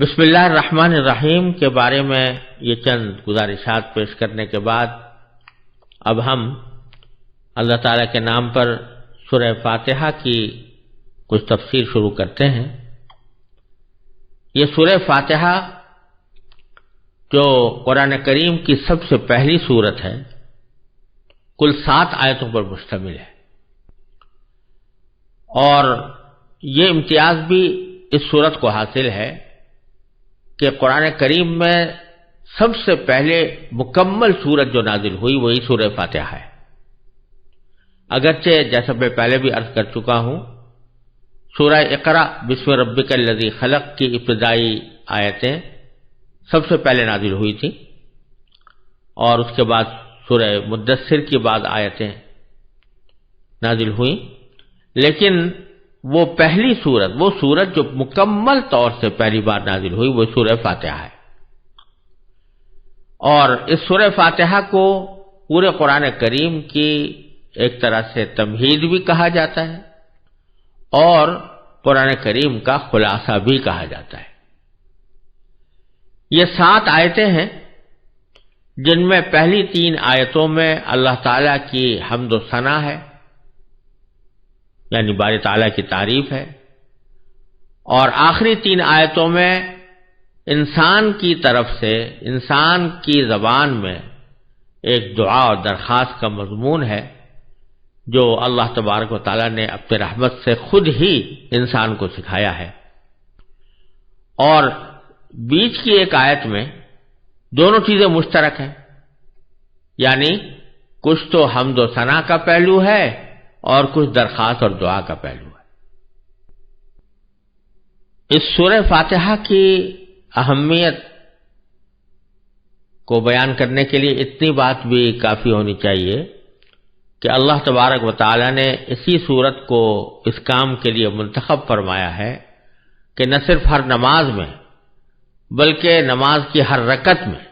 بسم اللہ الرحمن الرحیم کے بارے میں یہ چند گزارشات پیش کرنے کے بعد اب ہم اللہ تعالیٰ کے نام پر سورہ فاتحہ کی کچھ تفسیر شروع کرتے ہیں۔ یہ سورہ فاتحہ جو قرآن کریم کی سب سے پہلی سورت ہے، کل 7 آیتوں پر مشتمل ہے، اور یہ امتیاز بھی اس سورت کو حاصل ہے کہ قرآن کریم میں سب سے پہلے مکمل سورت جو نازل ہوئی وہی سورہ فاتحہ ہے۔ اگرچہ جیسا میں پہلے بھی عرض کر چکا ہوں، سورہ اقرا بسم ربک الذی خلق کی ابتدائی آیتیں سب سے پہلے نازل ہوئی تھیں، اور اس کے بعد سورہ مدثر کی بعد آیتیں نازل ہوئیں، لیکن وہ پہلی سورت، وہ سورت جو مکمل طور سے پہلی بار نازل ہوئی وہ سورہ فاتحہ ہے۔ اور اس سورہ فاتحہ کو پورے قرآن کریم کی ایک طرح سے تمہید بھی کہا جاتا ہے اور قرآن کریم کا خلاصہ بھی کہا جاتا ہے۔ یہ 7 آیتیں ہیں جن میں پہلی 3 آیتوں میں اللہ تعالیٰ کی حمد و ثنا ہے، یعنی باری تعالیٰ کی تعریف ہے، اور آخری 3 آیتوں میں انسان کی طرف سے انسان کی زبان میں ایک دعا اور درخواست کا مضمون ہے جو اللہ تبارک و تعالیٰ نے اپنے رحمت سے خود ہی انسان کو سکھایا ہے، اور بیچ کی ایک آیت میں دونوں چیزیں مشترک ہیں، یعنی کچھ تو حمد و ثنا کا پہلو ہے اور کچھ درخواست اور دعا کا پہلو ہے۔ اس سورہ فاتحہ کی اہمیت کو بیان کرنے کے لیے اتنی بات بھی کافی ہونی چاہیے کہ اللہ تبارک و تعالی نے اسی سورت کو اس کام کے لیے منتخب فرمایا ہے کہ نہ صرف ہر نماز میں بلکہ نماز کی ہر رکعت میں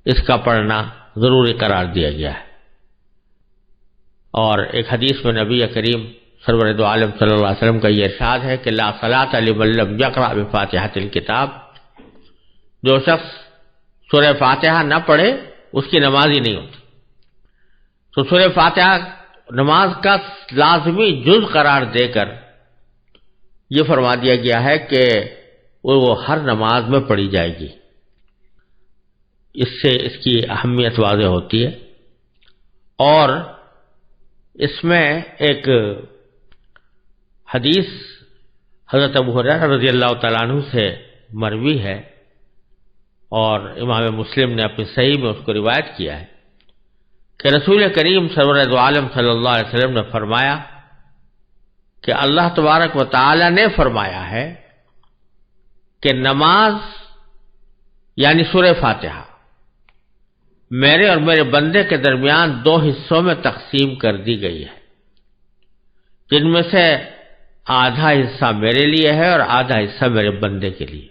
اس کا پڑھنا ضروری قرار دیا گیا ہے۔ اور ایک حدیث میں نبی کریم سرور دو عالم صلی اللہ علیہ وسلم کا یہ ارشاد ہے کہ لا صلاۃ لمن لم یقرأ بفاتحۃ الکتاب، جو شخص سورہ فاتحہ نہ پڑھے اس کی نماز ہی نہیں ہوتی۔ تو سورہ فاتحہ نماز کا لازمی جز قرار دے کر یہ فرما دیا گیا ہے کہ وہ ہر نماز میں پڑھی جائے گی۔ اس سے اس کی اہمیت واضح ہوتی ہے، اور اس میں ایک حدیث حضرت ابو ہریرہ رضی اللہ تعالیٰ عنہ سے مروی ہے، اور امام مسلم نے اپنی صحیح میں اس کو روایت کیا ہے کہ رسول کریم سرور دو عالم صلی اللہ علیہ وسلم نے فرمایا کہ اللہ تبارک و تعالی نے فرمایا ہے کہ نماز یعنی سورہ فاتحہ میرے اور میرے بندے کے درمیان 2 حصوں میں تقسیم کر دی گئی ہے، جن میں سے آدھا حصہ میرے لیے ہے اور آدھا حصہ میرے بندے کے لیے،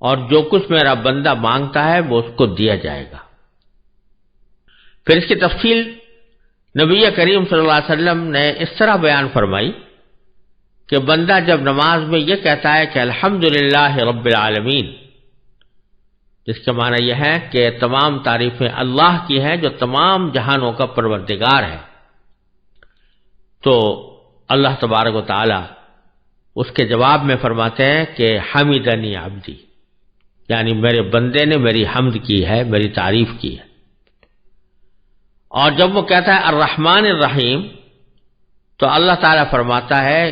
اور جو کچھ میرا بندہ مانگتا ہے وہ اس کو دیا جائے گا۔ پھر اس کی تفصیل نبی کریم صلی اللہ علیہ وسلم نے اس طرح بیان فرمائی کہ بندہ جب نماز میں یہ کہتا ہے کہ الحمدللہ رب العالمین، جس کے معنی یہ ہے کہ تمام تعریفیں اللہ کی ہیں جو تمام جہانوں کا پروردگار ہے، تو اللہ تبارک و تعالی اس کے جواب میں فرماتے ہیں کہ حمدنی عبدی، یعنی میرے بندے نے میری حمد کی ہے، میری تعریف کی ہے۔ اور جب وہ کہتا ہے الرحمن الرحیم، تو اللہ تعالیٰ فرماتا ہے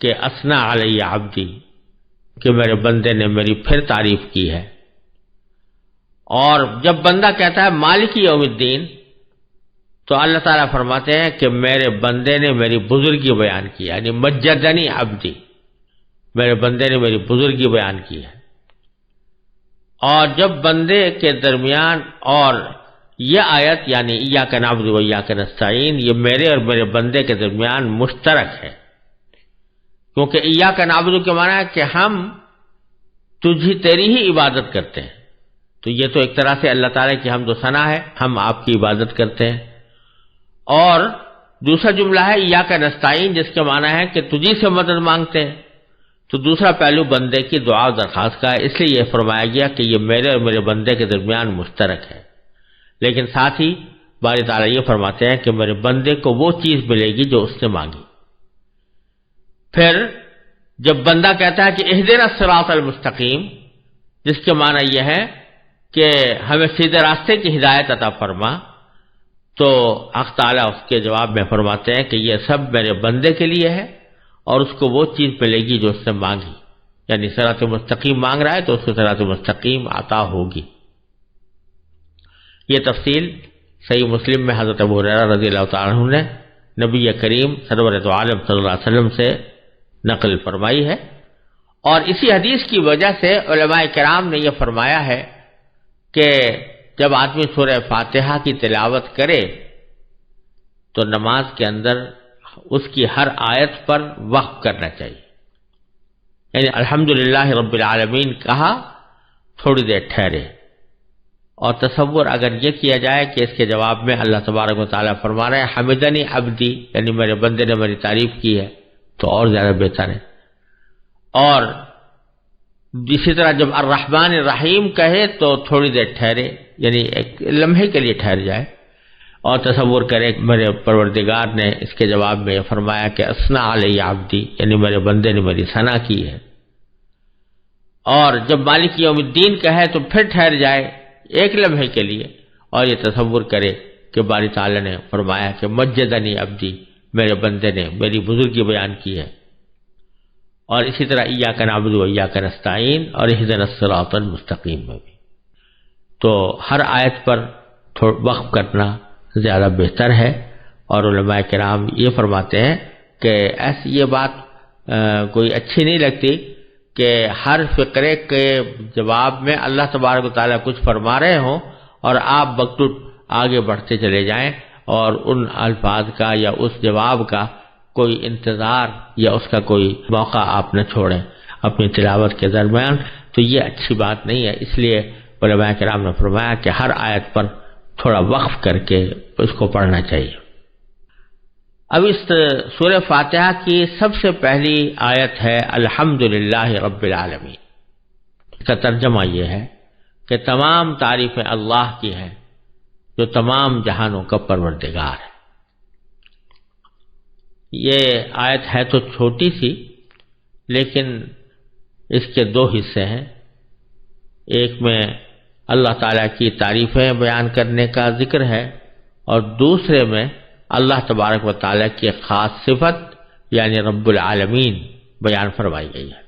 کہ اثنا علی عبدی، کہ میرے بندے نے میری پھر تعریف کی ہے۔ اور جب بندہ کہتا ہے مالک یوم الدین، تو اللہ تعالیٰ فرماتے ہیں کہ میرے بندے نے میری بزرگی بیان کی، یعنی مجدنی عبدی، میرے بندے نے میری بزرگی بیان کی ہے۔ اور جب بندے کے درمیان، اور یہ آیت یعنی ایاک نعبد و ایاک نستعین، یہ میرے اور میرے بندے کے درمیان مشترک ہے، کیونکہ ایاک نعبد کے معنی ہے کہ ہم تیری ہی عبادت کرتے ہیں، تو یہ تو ایک طرح سے اللہ تعالیٰ کی حمد و ثنا ہے، ہم آپ کی عبادت کرتے ہیں۔ اور دوسرا جملہ ہے ایاک نستعین، جس کے معنی ہے کہ تجھی سے مدد مانگتے ہیں، تو دوسرا پہلو بندے کی دعا و درخواست کا ہے، اس لیے یہ فرمایا گیا کہ یہ میرے اور میرے بندے کے درمیان مشترک ہے، لیکن ساتھ ہی باری تعالیٰ یہ فرماتے ہیں کہ میرے بندے کو وہ چیز ملے گی جو اس نے مانگی۔ پھر جب بندہ کہتا ہے کہ اہدنا الصراط المستقیم، جس کے معنی یہ ہے کہ ہمیں سیدھے راستے کی ہدایت عطا فرما، تو حق تعالیٰ اس کے جواب میں فرماتے ہیں کہ یہ سب میرے بندے کے لیے ہے اور اس کو وہ چیز ملے گی جو اس نے مانگی، یعنی صراط مستقیم مانگ رہا ہے تو اس کو صراط مستقیم عطا ہوگی۔ یہ تفصیل صحیح مسلم میں حضرت ابو ہریرہ رضی اللہ تعالیٰ عنہ نے نبی کریم سرور دو عالم صلی اللہ علیہ وسلم سے نقل فرمائی ہے، اور اسی حدیث کی وجہ سے علماء کرام نے یہ فرمایا ہے کہ جب آدمی سورہ فاتحہ کی تلاوت کرے تو نماز کے اندر اس کی ہر آیت پر وقف کرنا چاہیے، یعنی الحمدللہ رب العالمین کہا، تھوڑی دیر ٹھہرے، اور تصور اگر یہ کیا جائے کہ اس کے جواب میں اللہ تبارک و تعالیٰ فرما رہے ہیں حمدنی عبدی، یعنی میرے بندے نے میری تعریف کی ہے، تو اور زیادہ بہتر ہے۔ اور اسی طرح جب الرحمن الرحیم کہے تو تھوڑی دیر ٹھہرے، یعنی ایک لمحے کے لیے ٹھہر جائے اور تصور کرے کہ میرے پروردگار نے اس کے جواب میں یہ فرمایا کہ اثنا علی عبدی، یعنی میرے بندے نے میری ثنا کی ہے۔ اور جب مالک یوم الدین کہے تو پھر ٹھہر جائے ایک لمحے کے لیے اور یہ تصور کرے کہ باری تعالیٰ نے فرمایا کہ مجدنی عبدی، میرے بندے نے میری بزرگی بیان کی ہے۔ اور اسی طرح ایاک نعبد و ایاک نستعین اور اہدنا الصراط المستقیم میں بھی، تو ہر آیت پر وقف کرنا زیادہ بہتر ہے۔ اور علماء کرام یہ فرماتے ہیں کہ ایسی یہ بات کوئی اچھی نہیں لگتی کہ ہر فقرے کے جواب میں اللہ تبارک و تعالیٰ کچھ فرما رہے ہوں اور آپ بخٹوٹ آگے بڑھتے چلے جائیں اور ان الفاظ کا یا اس جواب کا کوئی انتظار یا اس کا کوئی موقع آپ نہ چھوڑیں اپنی تلاوت کے درمیان، تو یہ اچھی بات نہیں ہے۔ اس لیے علماء کرام نے فرمایا کہ ہر آیت پر تھوڑا وقف کر کے اس کو پڑھنا چاہیے۔ اب اس سورہ فاتحہ کی سب سے پہلی آیت ہے الحمدللہ رب العالمین۔ اس کا ترجمہ یہ ہے کہ تمام تعریفیں اللہ کی ہیں جو تمام جہانوں کا پروردگار ہے۔ یہ آیت ہے تو چھوٹی سی، لیکن اس کے دو حصے ہیں۔ ایک میں اللہ تعالیٰ کی تعریفیں بیان کرنے کا ذکر ہے اور دوسرے میں اللہ تبارک و تعالیٰ کی ایک خاص صفت یعنی رب العالمین بیان فرمائی گئی ہے۔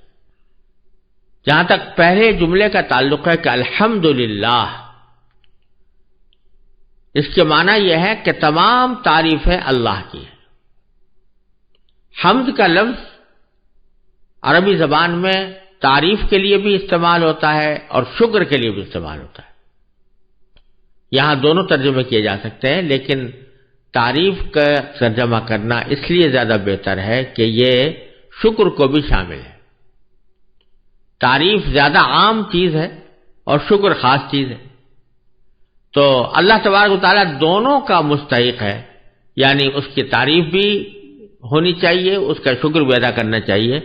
جہاں تک پہلے جملے کا تعلق ہے کہ الحمدللہ، اس کے معنی یہ ہے کہ تمام تعریفیں اللہ کی ہیں۔ حمد کا لفظ عربی زبان میں تعریف کے لیے بھی استعمال ہوتا ہے اور شکر کے لیے بھی استعمال ہوتا ہے۔ یہاں دونوں ترجمے کیے جا سکتے ہیں، لیکن تعریف کا ترجمہ کرنا اس لیے زیادہ بہتر ہے کہ یہ شکر کو بھی شامل ہے۔ تعریف زیادہ عام چیز ہے اور شکر خاص چیز ہے، تو اللہ تبارک و تعالیٰ دونوں کا مستحق ہے، یعنی اس کی تعریف بھی ہونی چاہیے، اس کا شکر بھی ادا کرنا چاہیے۔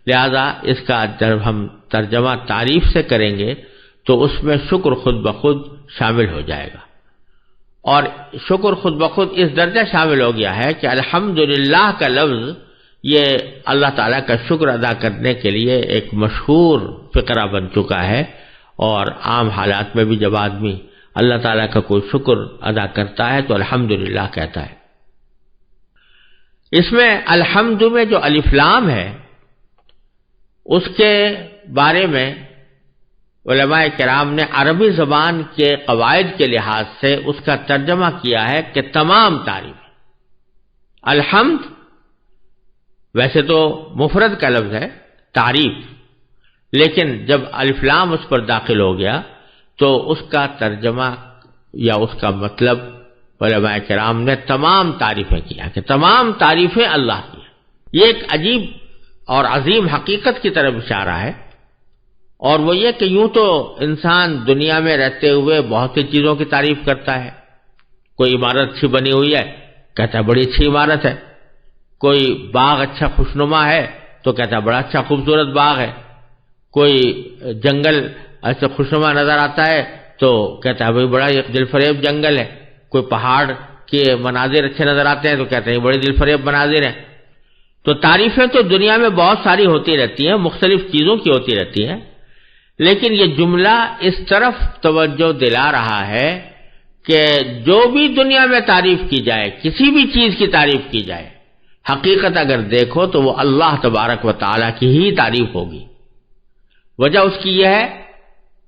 لہذا اس کا جب ہم ترجمہ تعریف سے کریں گے تو اس میں شکر خود بخود شامل ہو جائے گا، اور شکر خود بخود اس درجہ شامل ہو گیا ہے کہ الحمدللہ کا لفظ یہ اللہ تعالیٰ کا شکر ادا کرنے کے لیے ایک مشہور فقرہ بن چکا ہے، اور عام حالات میں بھی جب آدمی اللہ تعالیٰ کا کوئی شکر ادا کرتا ہے تو الحمدللہ کہتا ہے۔ اس میں الحمد میں جو الف لام ہے اس کے بارے میں علماء کرام نے عربی زبان کے قواعد کے لحاظ سے اس کا ترجمہ کیا ہے کہ تمام تعریف۔ الحمد ویسے تو مفرد کا لفظ ہے تعریف، لیکن جب الف لام اس پر داخل ہو گیا تو اس کا ترجمہ یا اس کا مطلب علماء کرام نے تمام تعریفیں کیا کہ تمام تعریفیں اللہ کی ہیں۔ یہ ایک عجیب اور عظیم حقیقت کی طرف اشارہ ہے، اور وہ یہ کہ یوں تو انسان دنیا میں رہتے ہوئے بہت سی چیزوں کی تعریف کرتا ہے۔ کوئی عمارت اچھی بنی ہوئی ہے، کہتا ہے بڑی اچھی عمارت ہے۔ کوئی باغ اچھا خوشنما ہے تو کہتا ہے بڑا اچھا خوبصورت باغ ہے. کوئی جنگل ایسے خوشنما نظر آتا ہے تو کہتا ہے بھائی بڑا ایک دل فریب جنگل ہے. کوئی پہاڑ کے مناظر اچھے نظر آتے ہیں تو کہتے ہیں بڑے دل فریب مناظر ہیں. تو تعریفیں تو دنیا میں بہت ساری ہوتی رہتی ہیں، مختلف چیزوں کی ہوتی رہتی ہیں، لیکن یہ جملہ اس طرف توجہ دلا رہا ہے کہ جو بھی دنیا میں تعریف کی جائے، کسی بھی چیز کی تعریف کی جائے، حقیقت اگر دیکھو تو وہ اللہ تبارک و تعالیٰ کی ہی تعریف ہوگی. وجہ اس کی یہ ہے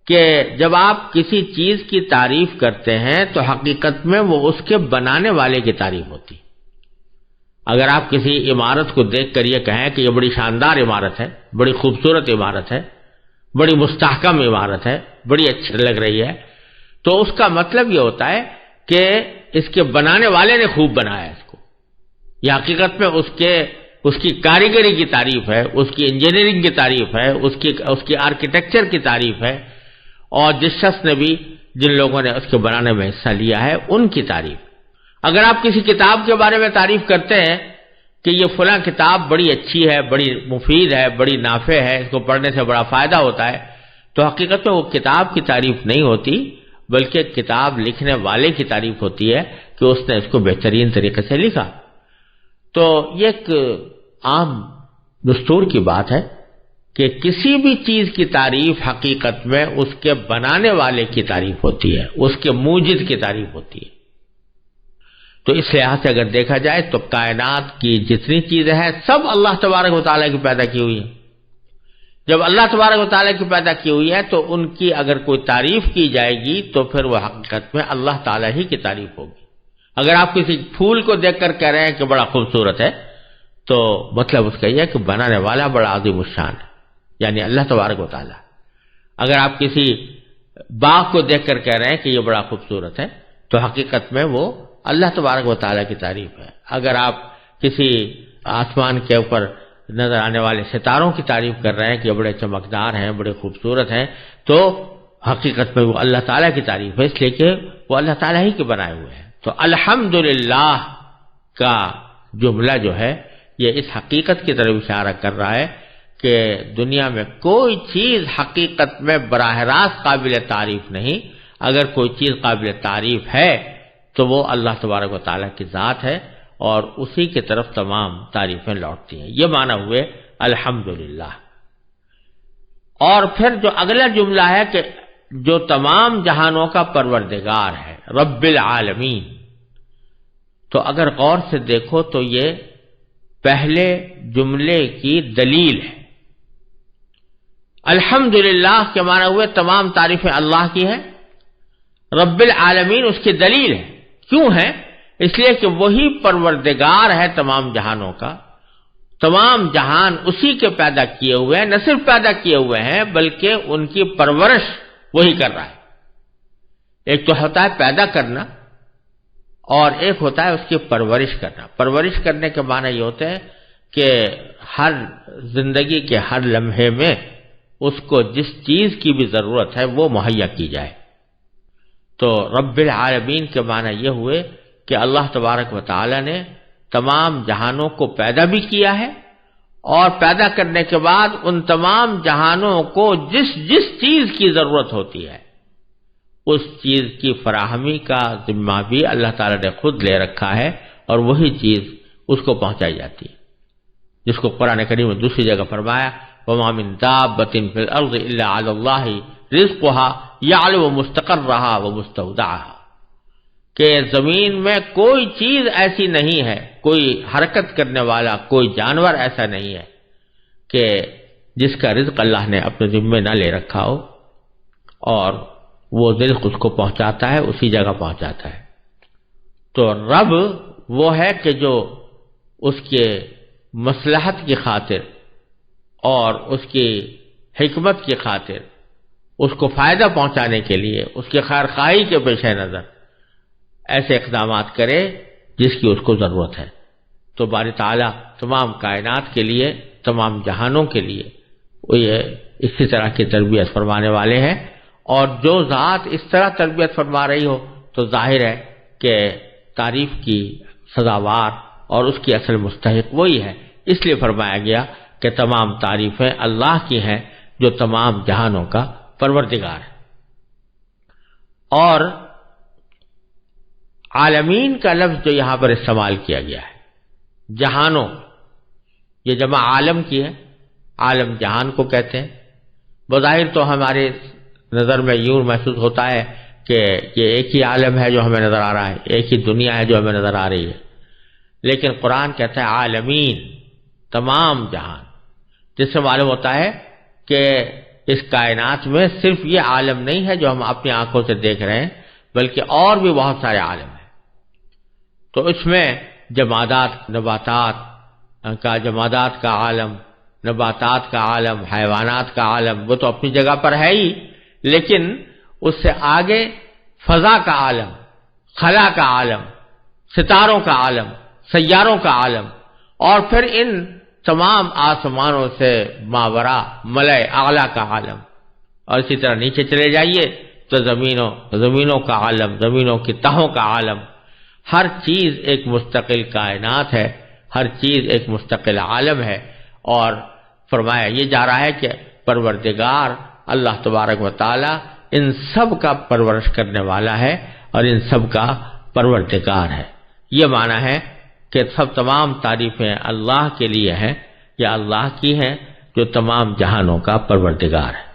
کہ جب آپ کسی چیز کی تعریف کرتے ہیں تو حقیقت میں وہ اس کے بنانے والے کی تعریف ہوتی. اگر آپ کسی عمارت کو دیکھ کر یہ کہیں کہ یہ بڑی شاندار عمارت ہے، بڑی خوبصورت عمارت ہے، بڑی مستحکم عمارت ہے، بڑی اچھی لگ رہی ہے، تو اس کا مطلب یہ ہوتا ہے کہ اس کے بنانے والے نے خوب بنایا اس کو. یہ حقیقت میں اس کی کاریگری کی تعریف ہے، اس کی انجینئرنگ کی تعریف ہے، اس کی آرکیٹیکچر کی تعریف ہے، اور جس شخص نے بھی جن لوگوں نے اس کے بنانے میں حصہ لیا ہے ان کی تعریف. اگر آپ کسی کتاب کے بارے میں تعریف کرتے ہیں کہ یہ فلاں کتاب بڑی اچھی ہے، بڑی مفید ہے، بڑی نافع ہے، اس کو پڑھنے سے بڑا فائدہ ہوتا ہے، تو حقیقت میں وہ کتاب کی تعریف نہیں ہوتی، بلکہ کتاب لکھنے والے کی تعریف ہوتی ہے کہ اس نے اس کو بہترین طریقے سے لکھا. تو یہ ایک عام دستور کی بات ہے کہ کسی بھی چیز کی تعریف حقیقت میں اس کے بنانے والے کی تعریف ہوتی ہے، اس کے موجد کی تعریف ہوتی ہے. تو اس لحاظ سے اگر دیکھا جائے تو کائنات کی جتنی چیزیں ہیں سب اللہ تبارک و تعالیٰ کی پیدا کی ہوئی ہیں. جب اللہ تبارک و تعالیٰ کی پیدا کی ہوئی ہے تو ان کی اگر کوئی تعریف کی جائے گی تو پھر وہ حقیقت میں اللہ تعالیٰ ہی کی تعریف ہوگی. اگر آپ کسی پھول کو دیکھ کر کہہ رہے ہیں کہ بڑا خوبصورت ہے تو مطلب اس کا یہ ہے کہ بنانے والا بڑا عظیم الشان ہے، یعنی اللہ تبارک و تعالیٰ. اگر آپ کسی باغ کو دیکھ کر کہہ رہے ہیں کہ یہ بڑا خوبصورت ہے تو حقیقت میں وہ اللہ تبارک و تعالیٰ کی تعریف ہے. اگر آپ کسی آسمان کے اوپر نظر آنے والے ستاروں کی تعریف کر رہے ہیں کہ یہ بڑے چمکدار ہیں، بڑے خوبصورت ہیں، تو حقیقت میں وہ اللہ تعالیٰ کی تعریف ہے، اس لیے کہ وہ اللہ تعالیٰ ہی کے بنائے ہوئے ہیں. تو الحمدللہ کا جملہ جو ہے یہ اس حقیقت کی طرف اشارہ کر رہا ہے کہ دنیا میں کوئی چیز حقیقت میں براہ راست قابل تعریف نہیں. اگر کوئی چیز قابل تعریف ہے تو وہ اللہ تبارک و تعالیٰ کی ذات ہے اور اسی کی طرف تمام تعریفیں لوٹتی ہیں. یہ معنی ہوئے الحمدللہ. اور پھر جو اگلا جملہ ہے کہ جو تمام جہانوں کا پروردگار ہے، رب العالمین، تو اگر غور سے دیکھو تو یہ پہلے جملے کی دلیل ہے. الحمدللہ کے معنی ہوئے تمام تعریفیں اللہ کی ہیں، رب العالمین اس کی دلیل ہے. کیوں ہے؟ اس لیے کہ وہی پروردگار ہے تمام جہانوں کا. تمام جہان اسی کے پیدا کیے ہوئے ہیں، نہ صرف پیدا کیے ہوئے ہیں بلکہ ان کی پرورش وہی کر رہا ہے. ایک تو ہوتا ہے پیدا کرنا اور ایک ہوتا ہے اس کی پرورش کرنا. پرورش کرنے کے معنی یہ ہوتے ہیں کہ ہر زندگی کے ہر لمحے میں اس کو جس چیز کی بھی ضرورت ہے وہ مہیا کی جائے. تو رب العالمین کے معنی یہ ہوئے کہ اللہ تبارک و تعالی نے تمام جہانوں کو پیدا بھی کیا ہے اور پیدا کرنے کے بعد ان تمام جہانوں کو جس جس چیز کی ضرورت ہوتی ہے اس چیز کی فراہمی کا ذمہ بھی اللہ تعالی نے خود لے رکھا ہے اور وہی چیز اس کو پہنچائی جاتی ہے، جس کو قرآن کریم میں دوسری جگہ فرمایا وَمَا مِن دَابَّةٍ فِي الْأَرْضِ إِلَّا عَلَى اللَّهِ رِزْقُهَا يَعْلَمُ مُسْتَقَرَّهَا وَمُسْتَوْدَعَهَا، کہ زمین میں کوئی چیز ایسی نہیں ہے، کوئی حرکت کرنے والا کوئی جانور ایسا نہیں ہے کہ جس کا رزق اللہ نے اپنے ذمے نہ لے رکھا ہو، اور وہ رزق اس کو پہنچاتا ہے، اسی جگہ پہنچاتا ہے. تو رب وہ ہے کہ جو اس کے مصلحت کی خاطر اور اس کی حکمت کی خاطر اس کو فائدہ پہنچانے کے لیے اس کی خیر خواہی کے پیش نظر ایسے اقدامات کرے جس کی اس کو ضرورت ہے. تو باری تعالیٰ تمام کائنات کے لیے، تمام جہانوں کے لیے وہ یہ اسی طرح کی تربیت فرمانے والے ہیں، اور جو ذات اس طرح تربیت فرما رہی ہو تو ظاہر ہے کہ تعریف کی سزاوار اور اس کی اصل مستحق وہی ہے. اس لیے فرمایا گیا کہ تمام تعریفیں اللہ کی ہیں جو تمام جہانوں کا پروردگار ہے۔ اور عالمین کا لفظ جو یہاں پر استعمال کیا گیا ہے، جہانوں، یہ جمع عالم کی ہے، عالم جہان کو کہتے ہیں۔ بظاہر تو ہمارے نظر میں یوں محسوس ہوتا ہے کہ یہ ایک ہی عالم ہے جو ہمیں نظر آ رہا ہے، ایک ہی دنیا ہے جو ہمیں نظر آ رہی ہے، لیکن قرآن کہتا ہے عالمین، تمام جہان، جس سے معلوم ہوتا ہے کہ اس کائنات میں صرف یہ عالم نہیں ہے جو ہم اپنی آنکھوں سے دیکھ رہے ہیں، بلکہ اور بھی بہت سارے عالم ہیں۔ تو اس میں جمادات، جمادات کا عالم، نباتات کا عالم، حیوانات کا عالم، وہ تو اپنی جگہ پر ہے ہی، لیکن اس سے آگے فضا کا عالم، خلا کا عالم، ستاروں کا عالم، سیاروں کا عالم، اور پھر ان تمام آسمانوں سے ماورا ملائے اعلیٰ کا عالم، اور اسی طرح نیچے چلے جائیے تو زمینوں کا عالم، زمینوں کی تہوں کا عالم۔ ہر چیز ایک مستقل کائنات ہے، ہر چیز ایک مستقل عالم ہے، اور فرمایا یہ جا رہا ہے کہ پروردگار اللہ تبارک و تعالی ان سب کا پرورش کرنے والا ہے اور ان سب کا پروردگار ہے۔ یہ معنی ہے کہ تمام تعریفیں اللہ کے لیے ہیں، یا اللہ کی ہیں جو تمام جہانوں کا پروردگار ہے۔